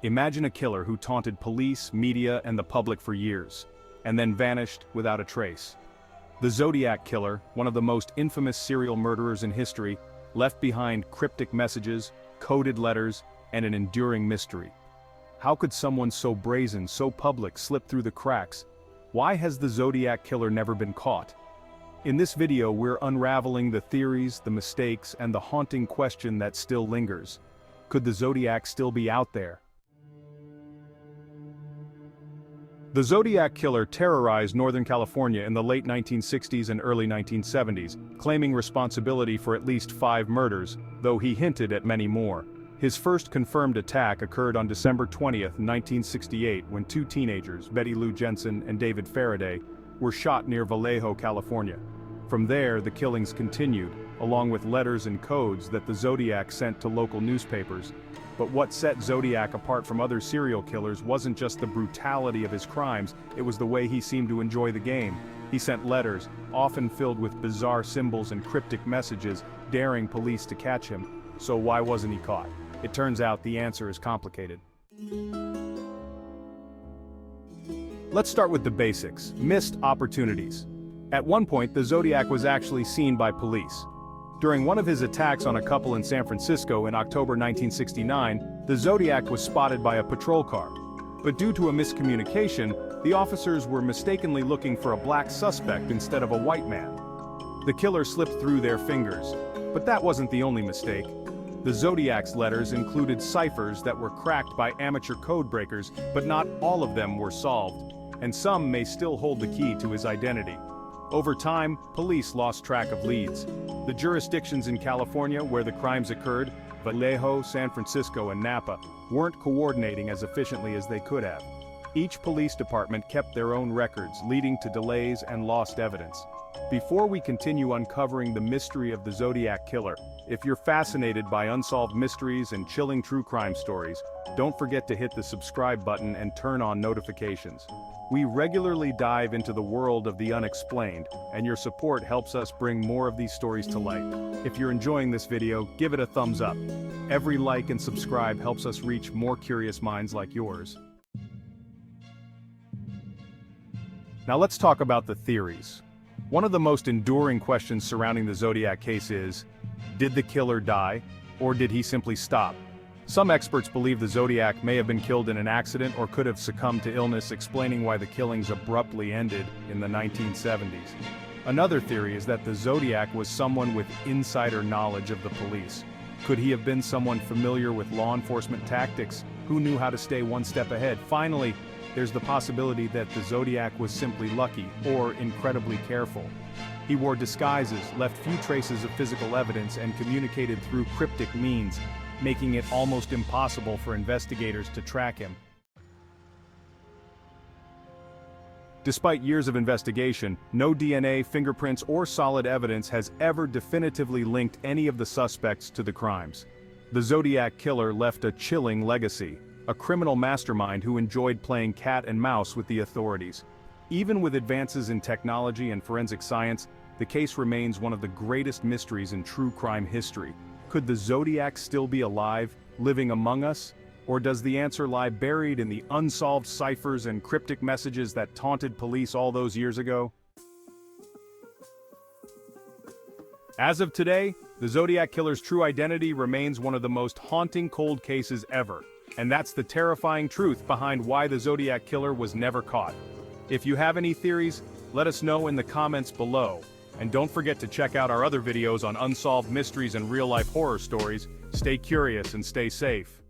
Imagine a killer who taunted police, media, and the public for years, and then vanished without a trace. The Zodiac Killer, one of the most infamous serial murderers in history, left behind cryptic messages, coded letters, and an enduring mystery. How could someone so brazen, so public, slip through the cracks? Why has the Zodiac Killer never been caught? In this video, we're unraveling the theories, the mistakes, and the haunting question that still lingers. Could the Zodiac still be out there? The Zodiac Killer terrorized Northern California in the late 1960s and early 1970s, claiming responsibility for at least 5 murders, though he hinted at many more. His first confirmed attack occurred on December 20, 1968, when 2 teenagers, Betty Lou Jensen and David Faraday, were shot near Vallejo, California. From there, the killings continued, along with letters and codes that the Zodiac sent to local newspapers. But what set Zodiac apart from other serial killers wasn't just the brutality of his crimes, it was the way he seemed to enjoy the game. He sent letters, often filled with bizarre symbols and cryptic messages, daring police to catch him. So why wasn't he caught? It turns out the answer is complicated. Let's start with the basics: missed opportunities. At one point, the Zodiac was actually seen by police. During one of his attacks on a couple in San Francisco in October 1969, the Zodiac was spotted by a patrol car. But due to a miscommunication, the officers were mistakenly looking for a black suspect instead of a white man. The killer slipped through their fingers. But that wasn't the only mistake. The Zodiac's letters included ciphers that were cracked by amateur code breakers, but not all of them were solved, and some may still hold the key to his identity. Over time, police lost track of leads. The jurisdictions in California where the crimes occurred, Vallejo, San Francisco, and Napa, weren't coordinating as efficiently as they could have. Each police department kept their own records, leading to delays and lost evidence. Before we continue uncovering the mystery of the Zodiac Killer, if you're fascinated by unsolved mysteries and chilling true crime stories, don't forget to hit the subscribe button and turn on notifications. We regularly dive into the world of the unexplained, and your support helps us bring more of these stories to light. If you're enjoying this video, give it a thumbs up. Every like and subscribe helps us reach more curious minds like yours. Now let's talk about the theories. One of the most enduring questions surrounding the Zodiac case is, did the killer die, or did he simply stop? Some experts believe the Zodiac may have been killed in an accident or could have succumbed to illness, explaining why the killings abruptly ended in the 1970s. Another theory is that the Zodiac was someone with insider knowledge of the police. Could he have been someone familiar with law enforcement tactics, who knew how to stay one step ahead? Finally, there's the possibility that the Zodiac was simply lucky, or incredibly careful. He wore disguises, left few traces of physical evidence, and communicated through cryptic means, making it almost impossible for investigators to track him. Despite years of investigation, no DNA, fingerprints, or solid evidence has ever definitively linked any of the suspects to the crimes. The Zodiac Killer left a chilling legacy, a criminal mastermind who enjoyed playing cat and mouse with the authorities. Even with advances in technology and forensic science, the case remains one of the greatest mysteries in true crime history. Could the Zodiac still be alive, living among us? Or does the answer lie buried in the unsolved ciphers and cryptic messages that taunted police all those years ago? As of today, the Zodiac Killer's true identity remains one of the most haunting cold cases ever. And that's the terrifying truth behind why the Zodiac Killer was never caught. If you have any theories, let us know in the comments below. And don't forget to check out our other videos on unsolved mysteries and real-life horror stories. Stay curious and stay safe.